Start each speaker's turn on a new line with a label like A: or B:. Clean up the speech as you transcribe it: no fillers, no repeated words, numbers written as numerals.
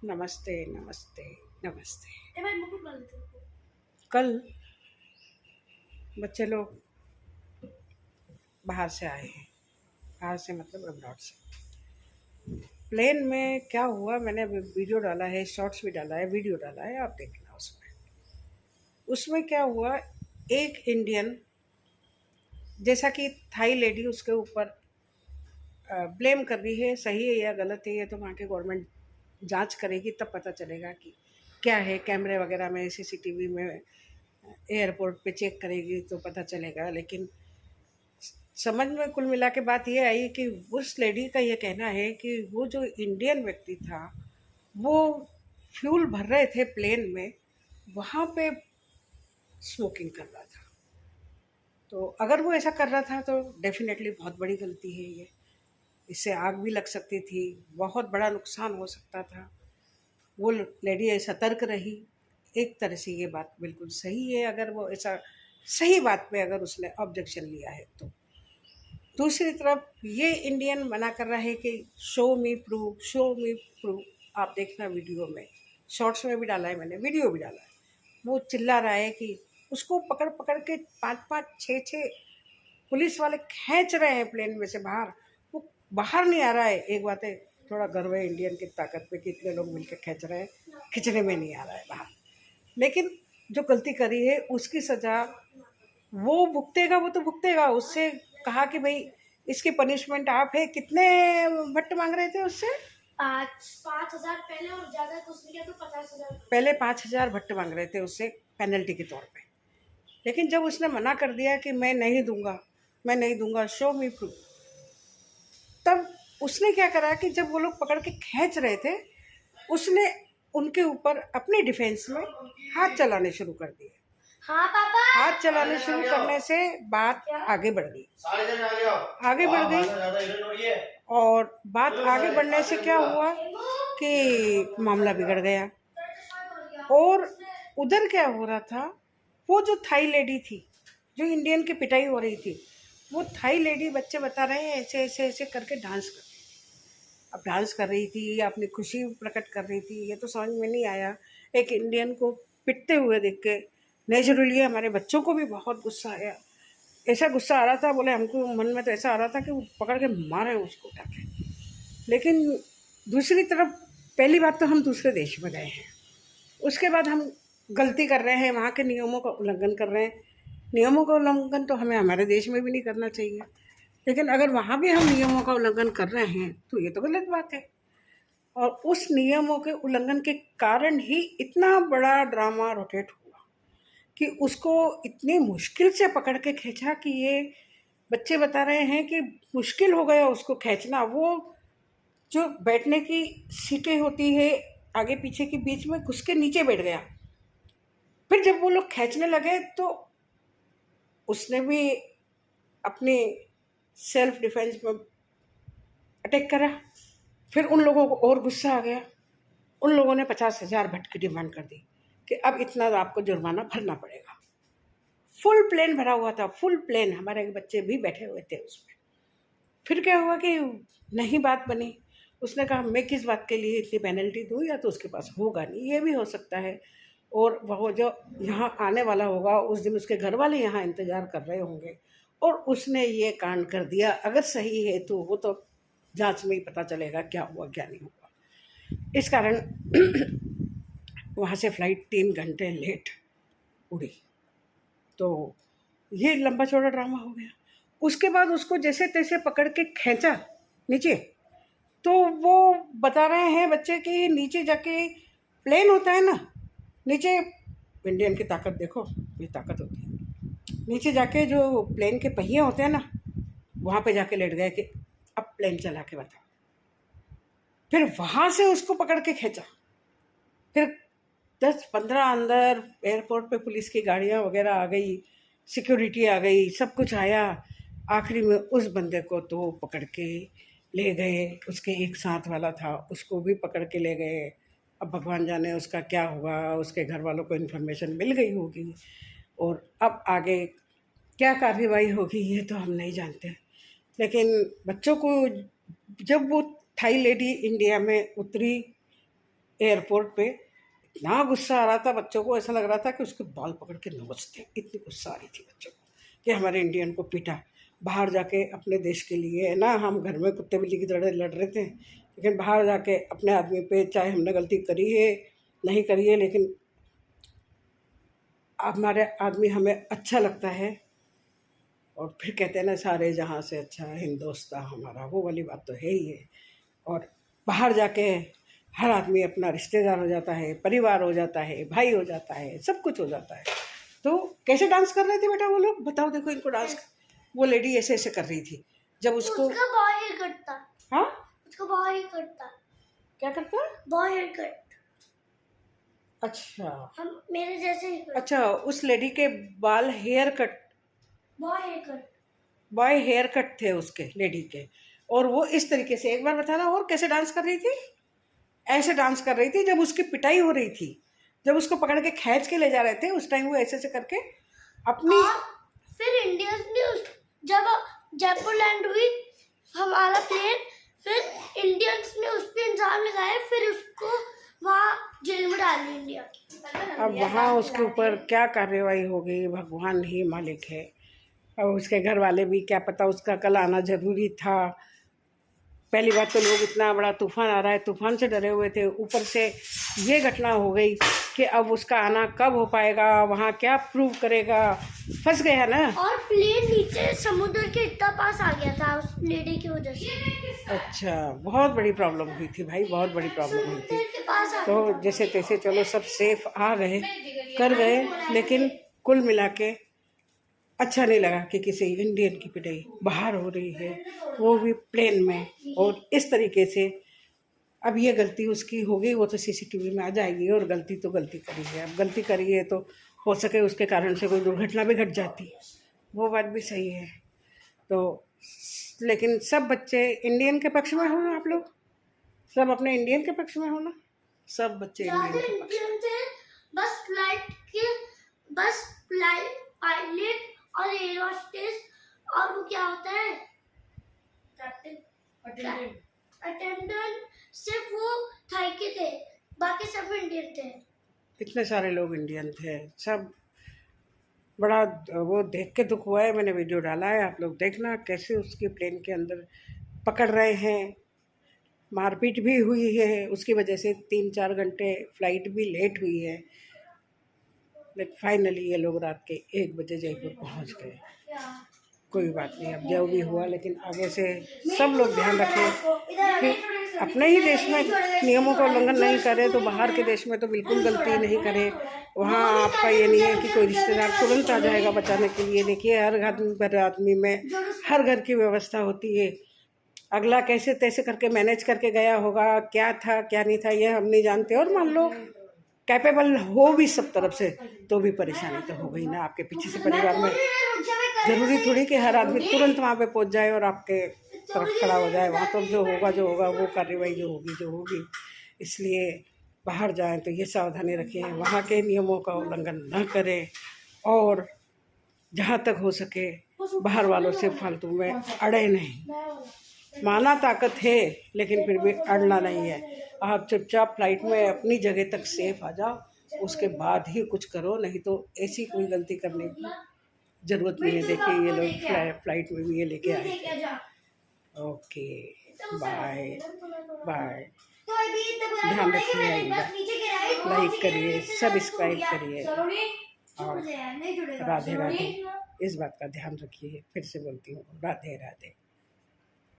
A: नमस्ते नमस्ते नमस्ते।
B: ए भाई मुकुट डाल देते हैं।
A: कल बच्चे लोग बाहर से आए हैं। बाहर से मतलब अब्रॉड से। प्लेन में क्या हुआ, मैंने अभी वीडियो डाला है, शॉर्ट्स भी डाला है, वीडियो डाला है, आप देखना। उसमें उसमें क्या हुआ, एक इंडियन, जैसा कि थाई लेडी उसके ऊपर ब्लेम कर रही है, सही है या गलत है ये तो वहाँ की गवर्नमेंट जांच करेगी, तब पता चलेगा कि क्या है। कैमरे वगैरह में, सीसीटीवी में, एयरपोर्ट पे चेक करेगी तो पता चलेगा। लेकिन समझ में कुल मिला के बात ये आई कि उस लेडी का ये कहना है कि वो जो इंडियन व्यक्ति था वो फ्यूल भर रहे थे प्लेन में, वहाँ पे स्मोकिंग कर रहा था। तो अगर वो ऐसा कर रहा था तो डेफिनेटली बहुत बड़ी गलती है ये। इससे आग भी लग सकती थी, बहुत बड़ा नुकसान हो सकता था। वो लेडी सतर्क रही। एक तरह से ये बात बिल्कुल सही है, अगर वो ऐसा सही बात पे अगर उसने ऑब्जेक्शन लिया है तो। दूसरी तरफ ये इंडियन मना कर रहा है कि शो मी प्रूफ, शो मी प्रूफ। आप देखना वीडियो में, शॉर्ट्स में भी डाला है मैंने, वीडियो भी डाला है। वो चिल्ला रहा है कि उसको पकड़ पकड़ के 5-5, 6-6 पुलिस वाले खींच रहे हैं प्लेन में से बाहर। वो बाहर नहीं आ रहा है। एक बात है, थोड़ा गर्व है इंडियन की ताकत पे कि इतने लोग मिलकर खींच रहे हैं, खींचने में नहीं आ रहा है बाहर। लेकिन जो गलती करी है उसकी सज़ा वो भुगतेगा, वो तो भुगतेगा। उससे कहा कि भाई इसकी पनिशमेंट आप है। कितने भट्ट मांग रहे थे उससे?
B: 5,000 पहले और ज्यादा कुछ नहीं किया तो 50,000
A: पहले 5,000 भट्ट मांग रहे थे उससे पेनल्टी के तौर पे। लेकिन जब उसने मना कर दिया कि मैं नहीं दूंगा, मैं नहीं दूंगा, शो मी प्रूफ, तब उसने क्या करा कि जब वो लोग पकड़ के खींच रहे थे, उसने उनके ऊपर अपने डिफेंस में हाथ चलाने शुरू कर दिए।
B: हाँ पापा।
A: हाथ चलाने शुरू करने से बात आगे बढ़ गई, आगे बढ़ गई। और बात आगे बढ़ने से क्या हुआ कि मामला बिगड़ गया। और उधर क्या हो रहा था, वो जो थाई लेडी थी, जो इंडियन की पिटाई हो रही थी, वो थाई लेडी, बच्चे बता रहे हैं, ऐसे ऐसे ऐसे करके डांस कर रही थी। अब डांस कर रही थी या अपनी खुशी प्रकट कर रही थी ये तो समझ में नहीं आया। एक इंडियन को पिटते हुए देख के नेचुरली हमारे बच्चों को भी बहुत गुस्सा आया। ऐसा गुस्सा आ रहा था, बोले हमको मन में तो ऐसा आ रहा था कि वो पकड़ के मारे उसको उठा के। लेकिन दूसरी तरफ, पहली बात तो हम दूसरे देश में गए हैं, उसके बाद हम गलती कर रहे हैं, वहाँ के नियमों का उल्लंघन कर रहे हैं। नियमों का उल्लंघन तो हमें हमारे देश में भी नहीं करना चाहिए, लेकिन अगर वहाँ भी हम नियमों का उल्लंघन कर रहे हैं तो ये तो गलत बात है। और उस नियमों के उल्लंघन के कारण ही इतना बड़ा ड्रामा रोटेट हुआ कि उसको इतनी मुश्किल से पकड़ के खींचा कि ये बच्चे बता रहे हैं कि मुश्किल हो गया उसको खींचना। वो जो बैठने की सीटें होती है आगे पीछे के बीच में, घुस के नीचे बैठ गया। फिर जब वो लोग खींचने लगे तो उसने भी अपने सेल्फ डिफेंस में अटैक करा। फिर उन लोगों को और गुस्सा आ गया। उन लोगों ने 50,000 भट्ट की डिमांड कर दी कि अब इतना आपको जुर्माना भरना पड़ेगा। फुल प्लेन भरा हुआ था, फुल प्लेन, हमारे बच्चे भी बैठे हुए थे उसमें। फिर क्या हुआ कि नहीं बात बनी। उसने कहा मैं किस बात के लिए इतनी पेनल्टी दूँ, या तो उसके पास होगा नहीं, ये भी हो सकता है। और वो जो यहाँ आने वाला होगा उस दिन उसके घर वाले यहाँ इंतज़ार कर रहे होंगे, और उसने ये कांड कर दिया। अगर सही है तो वो तो जांच में ही पता चलेगा क्या हुआ क्या नहीं हुआ। इस कारण वहाँ से फ़्लाइट 3 घंटे लेट उड़ी। तो ये लंबा चौड़ा ड्रामा हो गया। उसके बाद उसको जैसे तैसे पकड़ के खींचा नीचे। तो वो बता रहे हैं बच्चे कि नीचे जाके प्लेन होता है ना, नीचे इंडियन की ताकत देखो, ये ताकत होती है। नीचे जाके जो प्लेन के पहिए होते हैं ना, वहाँ पे जाके लेट गए कि अब प्लेन चला के बता। फिर वहाँ से उसको पकड़ के खींचा। फिर 10-15 अंदर एयरपोर्ट पे पुलिस की गाड़ियाँ वगैरह आ गई, सिक्योरिटी आ गई, सब कुछ आया। आखिरी में उस बंदे को तो पकड़ के ले गए। उसके एक साथ वाला था, उसको भी पकड़ के ले गए। अब भगवान जाने उसका क्या हुआ, उसके घर वालों को इन्फॉर्मेशन मिल गई होगी, और अब आगे क्या कार्रवाई होगी ये तो हम नहीं जानते। लेकिन बच्चों को, जब वो थाई लेडी इंडिया में उतरी, एयरपोर्ट पे इतना गुस्सा आ रहा था बच्चों को, ऐसा लग रहा था कि उसके बाल पकड़ के नोचते, इतनी गुस्सा आ रही थी बच्चों को कि हमारे इंडियन को पीटा। बाहर जाके अपने देश के लिए ना, हम घर में कुत्ते बिल्ली की तरह लड़ रहे थे, लेकिन बाहर जाके अपने आदमी पे, चाहे हमने गलती करी है नहीं करी है, लेकिन हमारे आदमी हमें अच्छा लगता है। और फिर कहते हैं ना, सारे जहाँ से अच्छा हिंदुस्तान हमारा, वो वाली बात तो है ही है। और बाहर जाके हर आदमी अपना रिश्तेदार हो जाता है, परिवार हो जाता है, भाई हो जाता है, सब कुछ हो जाता है। तो कैसे डांस कर रहे थे बेटा वो लोग, बताओ, देखो इनको डांस। वो लेडी ऐसे ऐसे कर रही थी जब उसको
B: बॉय हेयर कट था।
A: हाँ,
B: उसका बॉय हेयर कट था।
A: क्या करता?
B: Boy hair cut.
A: अच्छा,
B: हम मेरे जैसे ही कट।
A: अच्छा, उस लेडी के बाल hair cut,
B: boy hair cut,
A: boy hair cut थे उसके लेडी के। और वो इस तरीके से, एक बार बताना और कैसे डांस कर रही थी? ऐसे डांस कर रही थी जब उसकी पिटाई हो रही थी, जब उसको पकड़ के खींच के ले जा रहे थे, उस टाइम वो ऐसे ऐसे करके अपनी।
B: और फिर इंडियंस ने जब जयपुर लैंड हुई हमारा प्लेन, फिर इंडियंस ने उस पर इंसान लगाए, फिर उसको वहाँ जेल में डाल दिया इंडिया की।
A: अब वहाँ उसके ऊपर क्या कार्रवाई होगी भगवान ही मालिक है। और उसके घर वाले भी, क्या पता उसका कल आना ज़रूरी था। पहली बात तो लोग, इतना बड़ा तूफान आ रहा है, तूफान से डरे हुए थे, ऊपर से ये घटना हो गई कि अब उसका आना कब हो पाएगा, वहाँ क्या प्रूव करेगा, फंस गया ना। और
B: प्लेन नीचे समुद्र के इतना पास आ गया था उस लेडी की वजह से।
A: अच्छा, बहुत बड़ी प्रॉब्लम हुई थी भाई, बहुत बड़ी प्रॉब्लम हुई थी। तो जैसे तैसे चलो सब सेफ आ गए, कर गए, लेकिन कुल मिला के अच्छा नहीं लगा कि किसी इंडियन की पिटाई बाहर हो रही है, वो भी प्लेन में, और इस तरीके से। अब ये गलती उसकी हो गई, वो तो सीसीटीवी में आ जाएगी, और गलती तो गलती करी है। अब गलती करी है तो हो सके उसके कारण से कोई दुर्घटना भी घट जाती, वो बात भी सही है। तो लेकिन सब बच्चे इंडियन के पक्ष में हो ना, आप लोग सब अपने इंडियन के पक्ष में हो ना, सब बच्चे इंडियन के पक्ष में।
B: बस फ्लाइट पायलट और एयर होस्टेस, और वो क्या होता है, अटेंडेंट, सिर्फ वो थाई के थे, बाकी सब इंडियन थे।
A: इतने सारे लोग इंडियन थे सब। बड़ा वो देख के दुख हुआ है, मैंने वीडियो डाला है, आप लोग देखना कैसे उसके प्लेन के अंदर पकड़ रहे हैं। मारपीट भी हुई है, उसकी वजह से 3-4 घंटे फ्लाइट भी लेट हुई है, लेकिन फाइनली ये लोग रात के 1 बजे जयपुर पहुंच गए। कोई बात नहीं, अब जो भी हुआ, लेकिन आगे से सब लोग ध्यान रखें कि अपने ही देश में नियमों का उल्लंघन नहीं करें, तो बाहर के देश में तो बिल्कुल गलती नहीं करें। वहाँ आपका ये नहीं है कि कोई रिश्तेदार तुरंत आ जाएगा बचाने के लिए। देखिए, हर आदमी में हर घर की व्यवस्था होती है। अगला कैसे तैसे करके मैनेज करके गया होगा, क्या था क्या नहीं था ये हम नहीं जानते। और मान लो कैपेबल हो भी सब तरफ से, तो भी परेशानी तो हो गई ना आपके पीछे से परिवार में। ज़रूरी थोड़ी कि हर आदमी तुरंत वहाँ पे पहुँच जाए और आपके तरफ खड़ा हो जाए। वहाँ तो जो होगा वो कार्रवाई जो होगी। इसलिए बाहर जाएं तो ये सावधानी रखें, वहाँ के नियमों का उल्लंघन न करें, और जहाँ तक हो सके बाहर वालों से फालतू में अड़े नहीं। माना ताकत है, लेकिन फिर भी अड़ना नहीं है। आप चुपचाप फ्लाइट में अपनी जगह तक सेफ आ जाओ, उसके बाद ही कुछ करो, नहीं तो ऐसी कोई गलती करने की ज़रूरत नहीं है। देखिए, ये लोग फ्लाइट में भी ये लेके आए थे। Okay, bye bye. ध्यान रखिए, आइएगा लाइक करिए, सब्सक्राइब करिए, और राधे राधे। इस बात का ध्यान रखिए, फिर से बोलती हूँ, राधे राधे।